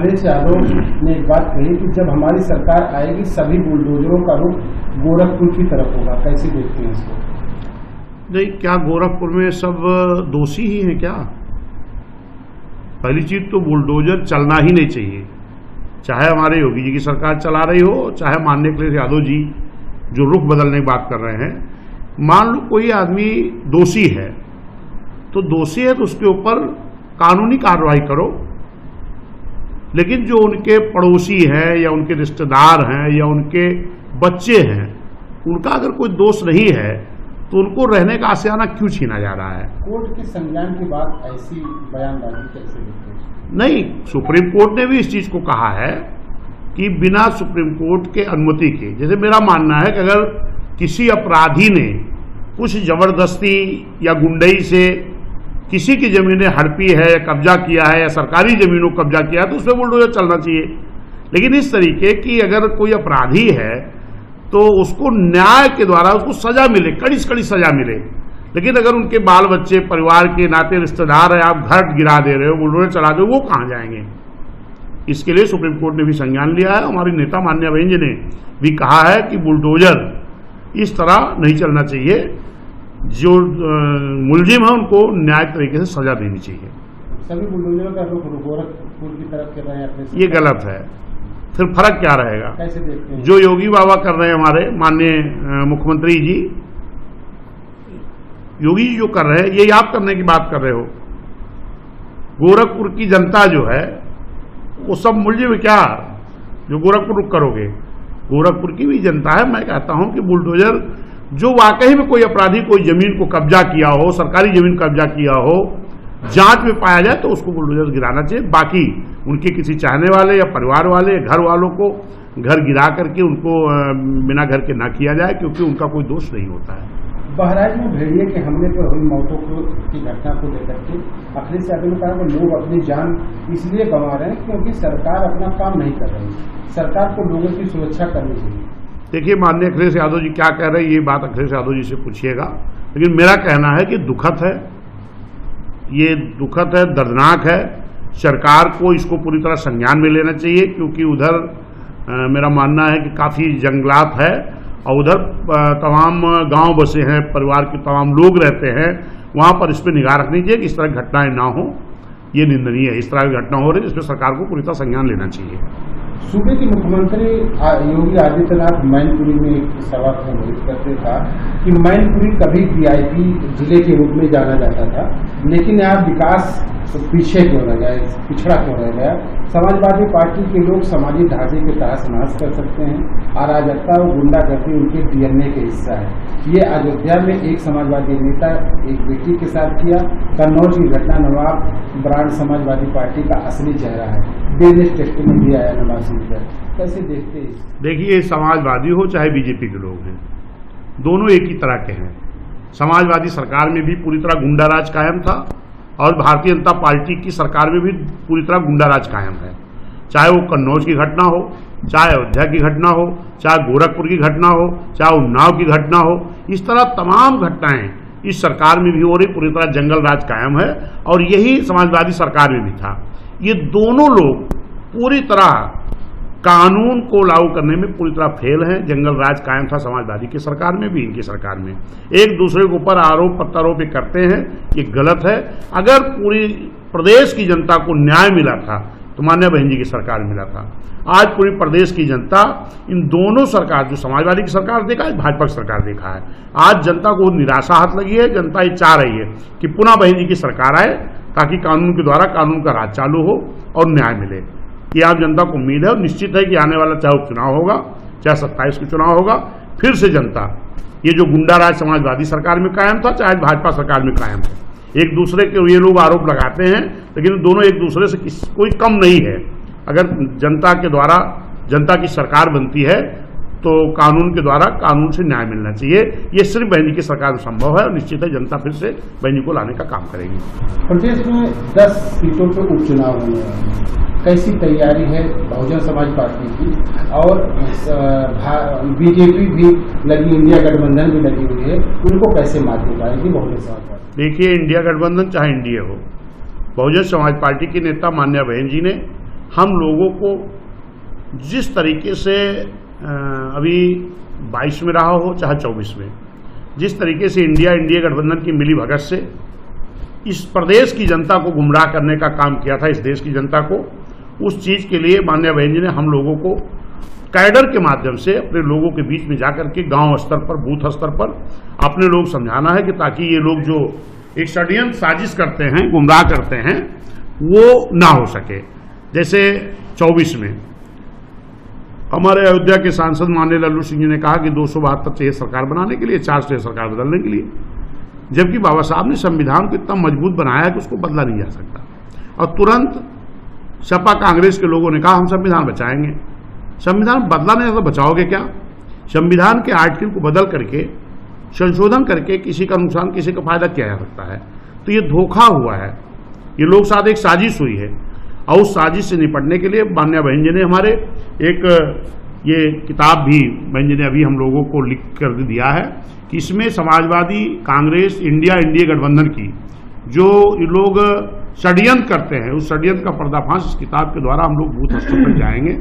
अखिलेश यादव ने एक बात कही कि जब हमारी सरकार आएगी सभी बुलडोजरों का रुख गोरखपुर की तरफ होगा, कैसे देखते हैं इसको? नहीं, क्या गोरखपुर में सब दोषी ही हैं क्या? पहली चीज तो बुलडोजर चलना ही नहीं चाहिए, चाहे हमारे योगी जी की सरकार चला रही हो, चाहे माननीय अखिलेश यादव जी जो रुख बदलने की बात कर रहे हैं। मान लो कोई आदमी दोषी है तो दोषी है तो उसके ऊपर कानूनी कार्रवाई करो, लेकिन जो उनके पड़ोसी हैं या उनके रिश्तेदार हैं या उनके बच्चे हैं, उनका अगर कोई दोष नहीं है तो उनको रहने का आशियाना क्यों छीना जा रहा है? कोर्ट के संज्ञान की बात ऐसी बयानबाजी कैसे देखते हैं? नहीं, सुप्रीम कोर्ट ने भी इस चीज को कहा है कि बिना सुप्रीम कोर्ट के अनुमति के, जैसे मेरा मानना है कि अगर किसी अपराधी ने कुछ जबरदस्ती या गुंडई से किसी की जमीनें हड़पी है या कब्जा किया है या सरकारी जमीनों को कब्जा किया है तो उसमें बुलडोजर चलना चाहिए। लेकिन इस तरीके की अगर कोई अपराधी है तो उसको न्याय के द्वारा उसको सजा मिले, कड़ी से कड़ी सजा मिले। लेकिन अगर उनके बाल बच्चे, परिवार के नाते रिश्तेदार है, आप घर गिरा दे रहे हो, बुलडोजर चला दे, वो कहाँ जाएंगे? इसके लिए सुप्रीम कोर्ट ने भी संज्ञान लिया है। हमारी नेता मान्या बहन जी ने भी कहा है कि बुलडोजर इस तरह नहीं चलना चाहिए, जो मुलजिम है उनको न्याय तरीके से सजा देनी चाहिए। सभी बुलडोजरों का रुख गोरखपुर की तरफ कर रहे हैं, ये गलत है। फिर फर्क क्या रहेगा? कैसे देखते हैं? जो योगी बाबा कर रहे हैं, हमारे माननीय मुख्यमंत्री जी, योगी जी जो कर रहे हैं, ये आप करने की बात कर रहे हो। गोरखपुर की जनता जो है वो सब मुलजिम क्या जो गोरखपुर रुक करोगे? गोरखपुर की भी जनता है। मैं कहता हूं कि बुलडोजर जो वाकई में कोई अपराधी कोई जमीन को कब्जा किया हो, सरकारी जमीन कब्जा किया हो, जांच में पाया जाए तो उसको बुलडोजर गिराना चाहिए। बाकी उनके किसी चाहने वाले या परिवार वाले या घर वालों को घर गिरा करके उनको बिना घर के ना किया जाए, क्योंकि उनका कोई दोष नहीं होता है। बहराइच में भेड़िए के हमले पर हुई मौतों की घटना को लेकर के अखिलेश यादव ने कहा कि लोग अपनी जान इसलिए गंवा रहे हैं क्योंकि सरकार अपना काम नहीं कर रही। सरकार को लोगों की सुरक्षा करनी चाहिए। देखिए, माननीय अखिलेश यादव जी क्या कह रहे हैं, ये बात अखिलेश यादव जी से पूछिएगा। लेकिन मेरा कहना है कि दुखद है, ये दुखद है, दर्दनाक है। सरकार को इसको पूरी तरह संज्ञान में लेना चाहिए, क्योंकि उधर मेरा मानना है कि काफ़ी जंगलात है और उधर तमाम गांव बसे हैं, परिवार के तमाम लोग रहते हैं, वहां पर इस पर निगाह रखनी चाहिए कि इस तरह की घटनाएं ना हो। ये निंदनीय है, इस तरह की घटना हो रही है, जिसमें सरकार को पूरी तरह संज्ञान लेना चाहिए। सूबे के मुख्यमंत्री योगी आदित्यनाथ मैनपुरी में एक सभा को संबोधित करते था कि मैनपुरी कभी वीआईपी जिले के रूप में जाना जाता था, लेकिन यहाँ विकास पीछे क्यों रह गया, पिछड़ा क्यों रह गया? समाजवादी पार्टी के लोग समाजी ढांचे के तहस नहस कर सकते हैं, अराजकता और गुंडागर्दी उनके डीएनए के हिस्सा है। ये अयोध्या में एक समाजवादी नेता एक बेटी के साथ किया। कन्नौज की घटना नवाब ब्रांड समाजवादी पार्टी का असली चेहरा है। बिजनेस टेस्टमेंट दिया है नवाब सिंह पर, कैसे देखते हैं? देखिए, समाजवादी हो चाहे बीजेपी के लोग हैं, दोनों एक ही तरह के हैं। समाजवादी सरकार में भी पूरी तरह गुंडाराज कायम था और भारतीय जनता पार्टी की सरकार में भी पूरी तरह गुंडाराज कायम है। चाहे वो कन्नौज की घटना हो, चाहे अयोध्या की घटना हो, चाहे गोरखपुर की घटना हो, चाहे उन्नाव की घटना हो, इस तरह तमाम घटनाएं इस सरकार में भी हो रही। पूरी तरह जंगल राज कायम है और यही समाजवादी सरकार में भी था। ये दोनों लोग पूरी तरह कानून को लागू करने में पूरी तरह फेल हैं। जंगल राज कायम था समाजवादी की सरकार में भी, इनकी सरकार में। एक दूसरे के ऊपर आरोप प्रत्यारोप करते हैं, ये गलत है। अगर पूरी प्रदेश की जनता को न्याय मिला था तो मान्या बहन जी की सरकार मिला था। आज पूरी प्रदेश की जनता इन दोनों सरकार, जो समाजवादी की सरकार देखा है, भाजपा की सरकार देखा है, आज जनता को निराशा हाथ लगी है। जनता ये चाह रही है कि पुनः बहन जी की सरकार आए ताकि कानून के द्वारा कानून का राज चालू हो और न्याय मिले। ये आप जनता को उम्मीद है और निश्चित है कि आने वाला चाहे उपचुनाव होगा, चाहे 27 का चुनाव होगा, फिर से जनता ये जो गुंडाराज समाजवादी सरकार में कायम था, चाहे भाजपा सरकार में कायम है, एक दूसरे के ये लोग आरोप लगाते हैं, लेकिन दोनों एक दूसरे से कोई कम नहीं है। अगर जनता के द्वारा जनता की सरकार बनती है तो कानून के द्वारा कानून से न्याय मिलना चाहिए। ये सिर्फ बहन जी की सरकार में संभव है और निश्चित है जनता फिर से बहन जी को लाने का काम करेगी। प्रदेश में 10 सीटों पर उपचुनाव होने वाले हैं, कैसी तैयारी है बहुजन समाज पार्टी की? और बीजेपी भी लगी, इंडिया गठबंधन भी लगी हुई है, उनको कैसे मात दे पाएगी बहुजन समाज पार्टी? देखिए, इंडिया गठबंधन चाहे इंडिया हो, बहुजन समाज पार्टी के नेता मान्या बहन जी ने हम लोगों को जिस तरीके से अभी 22 में रहा हो चाहे 24 में, जिस तरीके से इंडिया गठबंधन की मिली भगत से इस प्रदेश की जनता को गुमराह करने का काम किया था, इस देश की जनता को, उस चीज़ के लिए माननीय बहन जी ने हम लोगों को कैडर के माध्यम से अपने लोगों के बीच में जाकर के गांव स्तर पर, बूथ स्तर पर अपने लोग समझाना है कि ताकि ये लोग जो एक षड्यंत्र साजिश करते हैं, गुमराह करते हैं, वो ना हो सके। जैसे 24 में हमारे अयोध्या के सांसद माननीय लल्लू सिंह जी ने कहा कि 272 चाहिए सरकार बनाने के लिए, 4 चाहिए सरकार बदलने के लिए, जबकि बाबा साहब ने संविधान को इतना मजबूत बनाया कि उसको बदला नहीं जा सकता। और तुरंत सपा कांग्रेस के लोगों ने कहा हम संविधान बचाएंगे। संविधान बदला नहीं तो बचाओगे क्या? संविधान के आर्टिकल को बदल करके, संशोधन करके किसी का नुकसान, किसी का फायदा किया जा सकता है? तो ये धोखा हुआ है, ये लोग साथ एक साजिश हुई है। और उस साजिश से निपटने के लिए माननीय बहन जी ने हमारे एक ये किताब भी बहन जी ने अभी हम लोगों को लिख कर दिया है कि इसमें समाजवादी, कांग्रेस, इंडिया गठबंधन की जो ये लोग षड्यंत्र करते हैं, उस षड्यंत्र का पर्दाफाश इस किताब के द्वारा हम लोग बूथ स्तर पर जाएंगे।